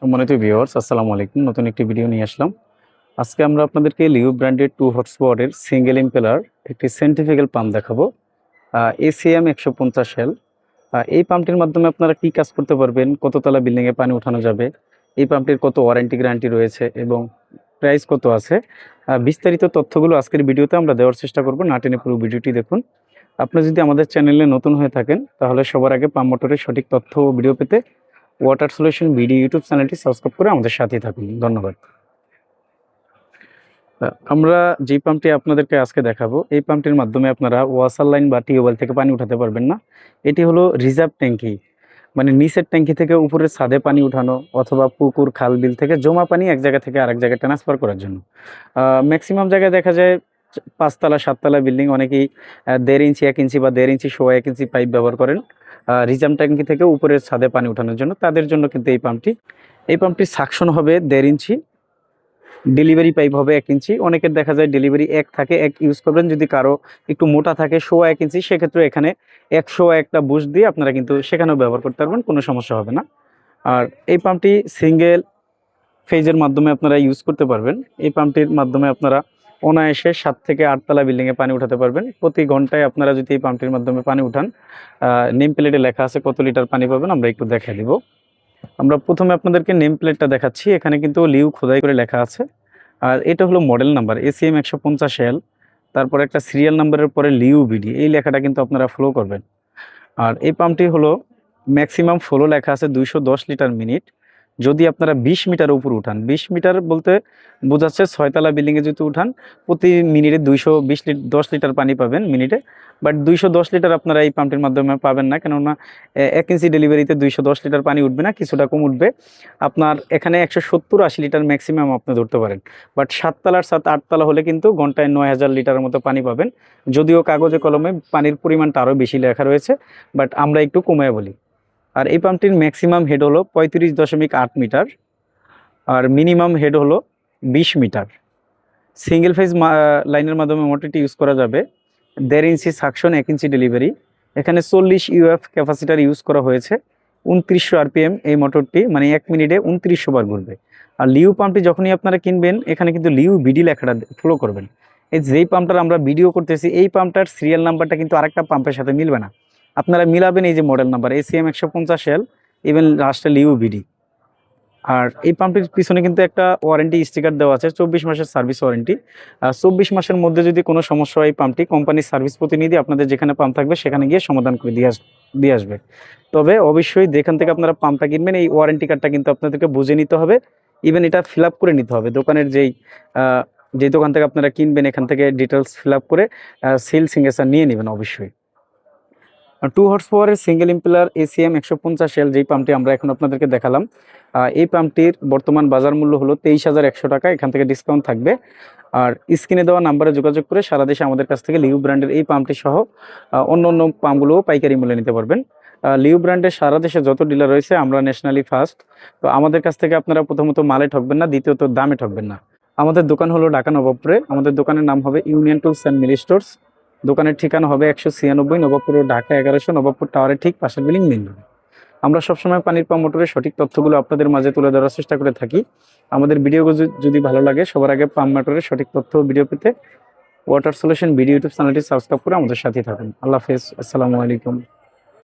সম্মানিত ভিউয়ার্স, আসসালামু আলাইকুম। নতুন একটি ভিডিও নিয়ে আসলাম। আজকে আমরা আপনাদেরকে লিউ ব্র্যান্ডের 2 হর্স পাওয়ারের সিঙ্গেল ইম্পেলার একটি সেন্ট্রিফিউগাল পাম্প দেখাবো। এসিএম 150 এল। এই পাম্পটির মাধ্যমে আপনারা কি কাজ করতে পারবেন, কততলা বিল্ডিংয়ে পানি উঠানো যাবে, এই পাম্পটির কত ওয়ারেন্টি গ্যারান্টি রয়েছে এবং প্রাইস কত আছে, বিস্তারিত তথ্যগুলো আজকের ভিডিওতে আমরা দেওয়ার চেষ্টা করব। না টেনে পুরো ভিডিওটি দেখুন। আপনি যদি আমাদের চ্যানেলে নতুন হয়ে থাকেন তাহলে সবার আগে পাম্প মোটরের সঠিক তথ্য ও ভিডিও পেতে ওয়াটার সলিউশন ভিডিও ইউটিউব চ্যানেলটি সাবস্ক্রাইব করে আমাদের সাথেই থাকুন। ধন্যবাদ। আমরা যে পাম্পটি আপনাদেরকে আজকে দেখাবো, এই পাম্পটির মাধ্যমে আপনারা ওয়াসার লাইন বা টিউবওয়েল থেকে পানি উঠাতে পারবেন না। এটি হলো রিজার্ভ ট্যাঙ্কি, মানে নিচের ট্যাঙ্কি থেকে উপরের ছাদে পানি উঠানো অথবা পুকুর খাল বিল থেকে জমা পানি এক জায়গা থেকে আরেক জায়গায় ট্রান্সফার করার জন্য। ম্যাক্সিমাম জায়গায় দেখা যায় 5 তলা 7 তলা বিল্ডিং অনেকেই 1.5 ইঞ্চি 1 ইঞ্চি বা 1.5 ইঞ্চি 1 ইঞ্চি পাইপ ব্যবহার করেন রিজার্ভ ট্যাঙ্কি থেকে উপরের ছাদে পানি উঠানোর জন্য। তাদের জন্য কিন্তু এই পাম্পটি সাকশন হবে 1.5 ইঞ্চি, ডেলিভারি পাইপ হবে 1 ইঞ্চি। অনেকের দেখা যায় ডেলিভারি 1 থাকে, 1 ইউজ করবেন। যদি কারো একটু মোটা থাকে 1 ইঞ্চি, সেক্ষেত্রে এখানে 101টা বুশ দিয়ে আপনারা কিন্তু সেখানেও ব্যবহার করতে পারবেন, কোনো সমস্যা হবে না। আর এই পাম্পটি সিঙ্গেল ফেজের মাধ্যমে আপনারা ইউজ করতে পারবেন। এই পাম্পটির মাধ্যমে আপনারা অনায়াসে 7 থেকে 8 তলা বিল্ডিংয়ে পানি উঠাতে পারবেন। প্রতি ঘন্টায় আপনারা যদি এই পাম্পটির মাধ্যমে পানি উঠান, নেম প্লেটে লেখা আছে কত লিটার পানি পাবেন, আমরা একটু দেখাই দিব। আমরা প্রথমে আপনাদেরকে নেম প্লেটটা দেখাচ্ছি। এখানে কিন্তু লিউ খোদাই করে লেখা আছে। আর এটা হলো মডেল নাম্বার এসিএম 150 এল, তারপর একটা সিরিয়াল নাম্বারের পরে লিউ বিডি, এই লেখাটা কিন্তু আপনারা ফলো করবেন। আর এই পাম্পটি হলো ম্যাক্সিমাম ফ্লো লেখা আছে 210 লিটার মিনিট। যদি আপনারা 20 মিটার উপর উঠান, 20 মিটার বলতে বোঝাচ্ছে 6 তলা বিল্ডিংয়ে যদি উঠান, প্রতি মিনিটে 10 লিটার পানি পাবেন মিনিটে। বাট 210 লিটার আপনারা এই পাম্পটির মাধ্যমে পাবেন না, কেননা 1 ইঞ্চি ডেলিভারিতে 210 লিটার পানি উঠবে না, কিছুটা কম উঠবে। আপনার এখানে 170-80 লিটার ম্যাক্সিমাম আপনি ধরতে পারেন। বাট 7 তলার 8 তলা হলে কিন্তু ঘন্টায় 9000 লিটারের মতো পানি পাবেন। যদিও কাগজে কলমে পানির পরিমাণটা আরও বেশি লেখা রয়েছে, বাট আমরা একটু কমে বলি। আর এই পাম্পটির ম্যাক্সিমাম হেড হলো 35.8 মিটার, আর মিনিমাম হেড হলো 20 মিটার। সিঙ্গেল ফেজ লাইনের মাধ্যমে মোটরটি ইউজ করা যাবে। 1.5 ইঞ্চি সাকশন, 1 ইঞ্চি ডেলিভারি। এখানে 40 ইউএফ ক্যাপাসিটার ইউজ করা হয়েছে। 2900 আরপিএম এই মোটরটি, মানে 1 মিনিটে 2900 বার ঘুরবে। আর লিউ পাম্পটি যখনই আপনারা কিনবেন, এখানে কিন্তু লিউ বিডি লেখাটা ফলো করবেন। এই যেই পাম্পটার আমরা ভিডিও করতেছি, এই পাম্পটার সিরিয়াল নাম্বারটা কিন্তু আরেকটা পাম্পের সাথে মিলবে না। আপনারা মিলাবেন এই যে মডেল নাম্বার এসিএম 150 এল, ইভেন লাস্টে লিউ বিডি। আর এই পাম্পটির পিছনে কিন্তু একটা ওয়ারেন্টি স্টিকার দেওয়া আছে, 24 মাসের সার্ভিস ওয়ারেন্টি। 24 মাসের মধ্যে যদি কোনো সমস্যা হয়, এই পাম্পটি কোম্পানির সার্ভিস প্রতিনিধি আপনাদের যেখানে পাম্প থাকবে সেখানে গিয়ে সমাধান করে দিয়ে আসবে। তবে অবশ্যই যেখান থেকে আপনারা পাম্পটা কিনবেন, এই ওয়ারেন্টি কার্ডটা কিন্তু আপনাদেরকে বুঝে নিতে হবে। ইভেন এটা ফিল আপ করে নিতে হবে। দোকানের যেই দোকান থেকে আপনারা কিনবেন, এখান থেকে ডিটেলস ফিল আপ করে সেল সিগনেচার নিয়ে নেবেন অবশ্যই। 2 হর্স পাওয়ারের সিঙ্গেল ইম্পেলার এসিএম 150 এল যেই পাম্পটি আমরা এখন আপনাদেরকে দেখালাম, এই পাম্পটির বর্তমান বাজার মূল্য হলো 23,100 টাকা। এখান থেকে ডিসকাউন্ট থাকবে। আর স্ক্রিনে দেওয়া নাম্বারে যোগাযোগ করে সারা দেশে আমাদের কাছ থেকে লিউ ব্র্যান্ডের এই পাম্পটি সহ অন্য অন্য পাম্পগুলোও পাইকারি মূল্যে নিতে পারবেন। লিউ ব্র্যান্ডের সারা দেশে যত ডিলার রয়েছে, আমরা ন্যাশনালি ফার্স্ট। তো আমাদের কাছ থেকে আপনারা প্রথমত মালে ঠকবেন না, দ্বিতীয়ত দামে ঠকবেন না। আমাদের দোকান হলো ঢাকা নবাবপুরে। আমাদের দোকানের নাম হবে union tools and Mili stores. দোকানের ঠিকানা হবে 196 নবাবপুর, ঢাকা 1100, নবাবপুর টাওয়ারের ঠিক পাশের বিল্ডিং মেইন রোড। আমরা সবসময় পানির পাম্প মোটরের সঠিক তথ্যগুলো আপনাদের মাঝে তুলে ধরার চেষ্টা করে থাকি। আমাদের ভিডিওগুলো যদি ভালো লাগে, সবার আগে পাম্প মোটরের সঠিক তথ্য ভিডিও পেতে ওয়াটার সলিউশন ভিডিও ইউটিউব চ্যানেলটি সাবস্ক্রাইব করে আমাদের সাথেই থাকুন। আল্লাহ হাফেজ, আসসালামু আলাইকুম।